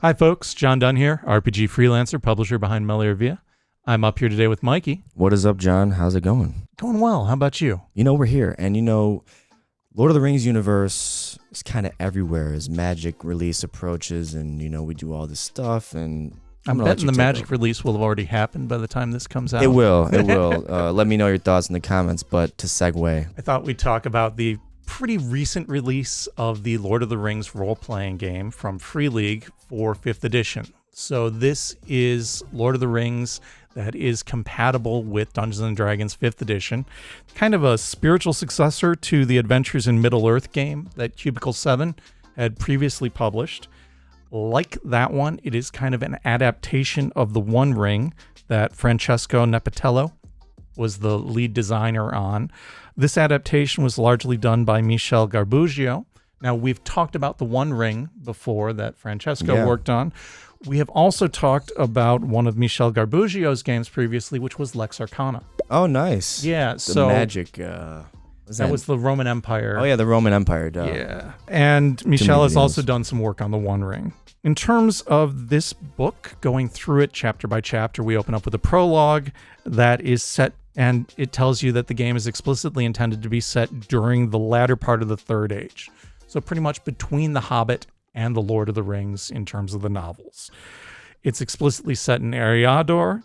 Hi, folks. John Dunn here, RPG freelancer, publisher behind Melia. I'm up here today with Mikey. What is up, John? How's it going? Going well. How about you? We're here. And Lord of the Rings universe is kind of everywhere as Magic release approaches. And, we do all this stuff. And I'm betting the Magic release will have already happened by the time this comes out. It will. Let me know your thoughts in the comments. But to segue, I thought we'd talk about the pretty recent release of the Lord of the Rings role-playing game from Free League for 5th edition. So this is Lord of the Rings that is compatible with Dungeons & Dragons 5th edition. Kind of a spiritual successor to the Adventures in Middle-earth game that Cubicle 7 had previously published. Like that one, it is kind of an adaptation of the One Ring that Francesco Nepitello was the lead designer on. This adaptation was largely done by Michel Garbuggio. Now, we've talked about the One Ring before that Francesco worked on. We have also talked about one of Michel Garbuggio's games previously, which was Lex Arcana. Oh, nice. Yeah, the Magic. That was the Roman Empire. Oh, yeah, the Roman Empire. Duh. Yeah. And Michel has also done some work on the One Ring. In terms of this book, going through it chapter by chapter, we open up with a prologue that is set, and it tells you that the game is explicitly intended to be set during the latter part of the Third Age. So pretty much between The Hobbit and The Lord of the Rings in terms of the novels. It's explicitly set in Eriador,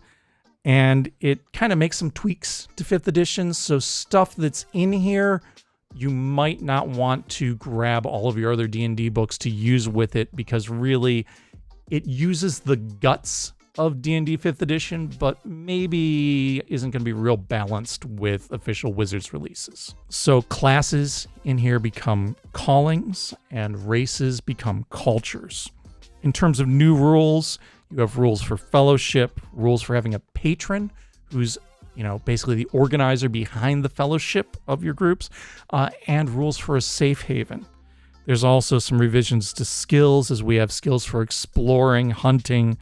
and it kind of makes some tweaks to 5th edition. So stuff that's in here, you might not want to grab all of your other D&D books to use with it, because really it uses the guts of D&D 5th edition, but maybe isn't going to be real balanced with official Wizards releases. So classes in here become callings and races become cultures. In terms of new rules, you have rules for fellowship, rules for having a patron who's basically the organizer behind the fellowship of your groups, and rules for a safe haven. There's also some revisions to skills, as we have skills for exploring, hunting,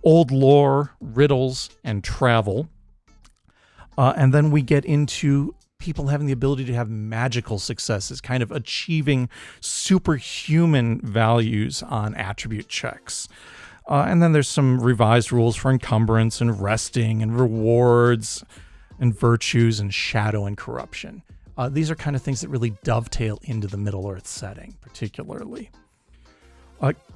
old lore, riddles, and travel. And then we get into people having the ability to have magical successes, kind of achieving superhuman values on attribute checks. And then there's some revised rules for encumbrance and resting and rewards and virtues and shadow and corruption. These are kind of things that really dovetail into the Middle-earth setting, particularly.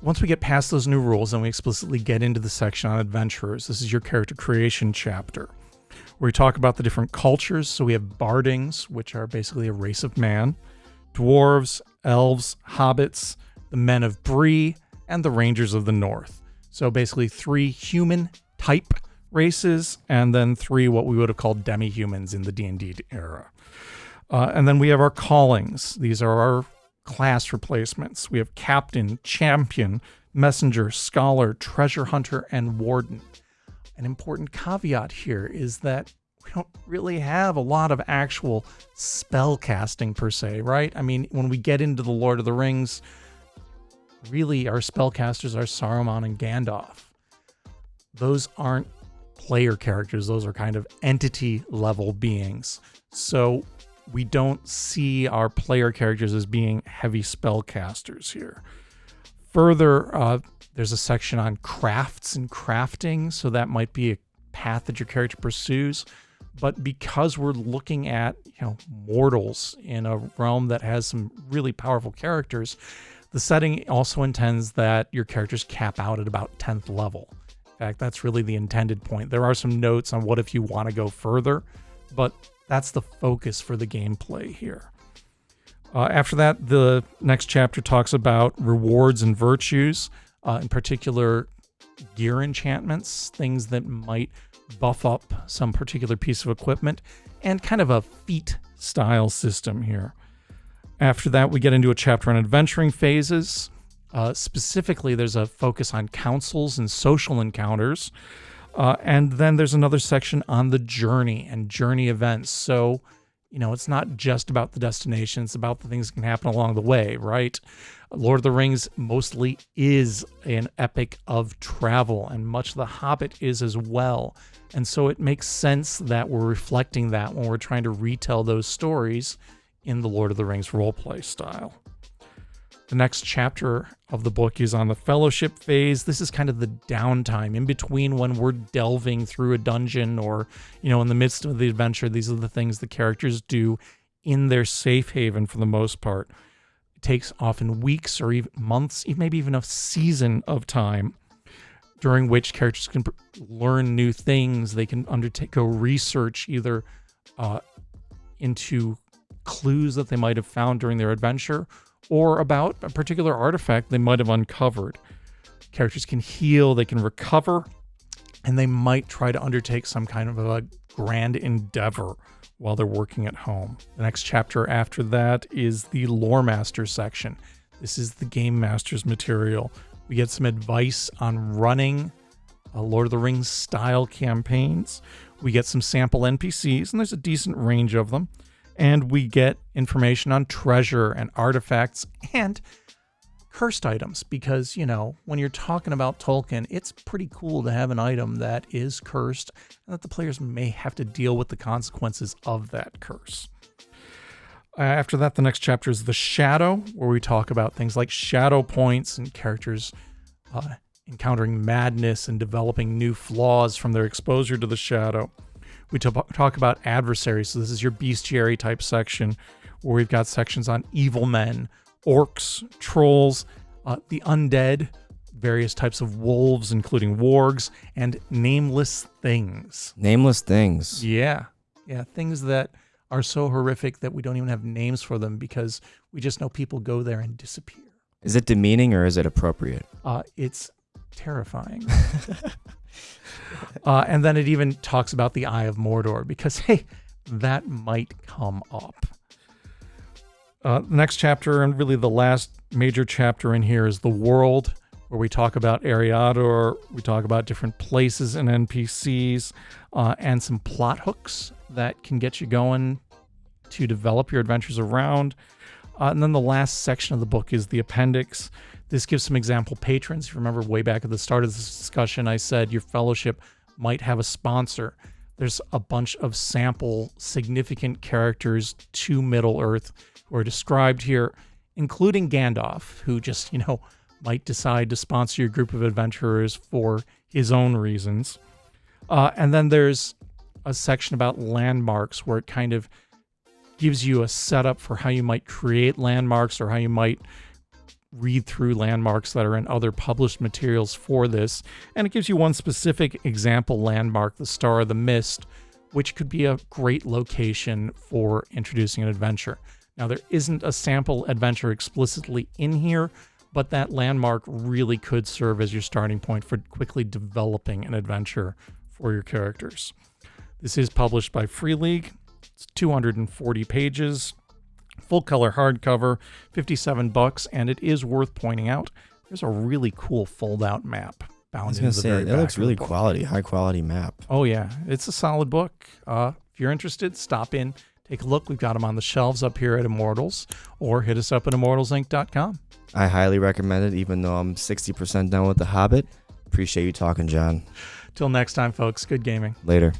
Once we get past those new rules, then we explicitly get into the section on adventurers. This is your character creation chapter, where we talk about the different cultures. So we have Bardings, which are basically a race of man, dwarves, elves, hobbits, the men of Bree, and the Rangers of the North. So basically 3 human-type races, and then 3 what we would have called demi-humans in the D&D era. And then we have our callings. These are our class replacements. We have captain, champion, messenger, scholar, treasure hunter, and warden. An important caveat here is that we don't really have a lot of actual spell casting per se, right? I mean, when we get into the Lord of the Rings, really our spellcasters are Saruman and Gandalf. Those aren't player characters. Those are kind of entity level beings. So we don't see our player characters as being heavy spellcasters here. Further, there's a section on crafts and crafting, so that might be a path that your character pursues. But because we're looking at mortals in a realm that has some really powerful characters, the setting also intends that your characters cap out at about 10th level. In fact, that's really the intended point. There are some notes on what if you want to go further, but that's the focus for the gameplay here. After that, the next chapter talks about rewards and virtues, in particular gear enchantments, things that might buff up some particular piece of equipment, and kind of a feat style system here. After that, we get into a chapter on adventuring phases. Specifically, there's a focus on councils and social encounters. And then there's another section on the journey and journey events. So, it's not just about the destination. It's about the things that can happen along the way, right? Lord of the Rings mostly is an epic of travel, and much of The Hobbit is as well. And so it makes sense that we're reflecting that when we're trying to retell those stories in the Lord of the Rings roleplay style. The next chapter of the book is on the fellowship phase. This is kind of the downtime in between when we're delving through a dungeon or, in the midst of the adventure. These are the things the characters do in their safe haven for the most part. It takes often weeks or even months, maybe even a season of time during which characters can learn new things. They can go research either into clues that they might have found during their adventure or about a particular artifact they might have uncovered. Characters can heal, they can recover, and they might try to undertake some kind of a grand endeavor while they're working at home. The next chapter after that is the Lore Master section. This is the Game Master's material. We get some advice on running Lord of the Rings style campaigns. We get some sample NPCs, and there's a decent range of them. And we get information on treasure and artifacts and cursed items because, when you're talking about Tolkien, it's pretty cool to have an item that is cursed and that the players may have to deal with the consequences of that curse. After that, the next chapter is The Shadow, where we talk about things like shadow points and characters encountering madness and developing new flaws from their exposure to the shadow. We talk about adversaries. So this is your bestiary type section where we've got sections on evil men, orcs, trolls, the undead, various types of wolves, including wargs, and nameless things. Nameless things. Yeah. Things that are so horrific that we don't even have names for them because we just know people go there and disappear. Is it demeaning or is it appropriate? It's terrifying. And then it even talks about the Eye of Mordor because, hey, that might come up. The next chapter, and really the last major chapter in here, is The World, where we talk about Eriador, we talk about different places and NPCs, and some plot hooks that can get you going to develop your adventures around. And then the last section of the book is the appendix. This gives some example patrons. You remember way back at the start of this discussion, I said your fellowship might have a sponsor. There's a bunch of sample significant characters to Middle-earth who are described here, including Gandalf, who just, might decide to sponsor your group of adventurers for his own reasons. And then there's a section about landmarks where it kind of gives you a setup for how you might create landmarks or how you might read through landmarks that are in other published materials for this. And it gives you one specific example landmark, the Star of the Mist, which could be a great location for introducing an adventure. Now, there isn't a sample adventure explicitly in here, but that landmark really could serve as your starting point for quickly developing an adventure for your characters. This is published by Free League. It's 240 pages, full color hardcover, $57, and it is worth pointing out there's a really cool fold-out map bound into the very back. That looks really high quality map. Oh yeah, it's a solid book. If you're interested, stop in, take a look. We've got them on the shelves up here at Immortals, or hit us up at immortalsinc.com. I highly recommend it, even though I'm 60% done with The Hobbit. Appreciate you talking, John. Till next time, folks. Good gaming. Later.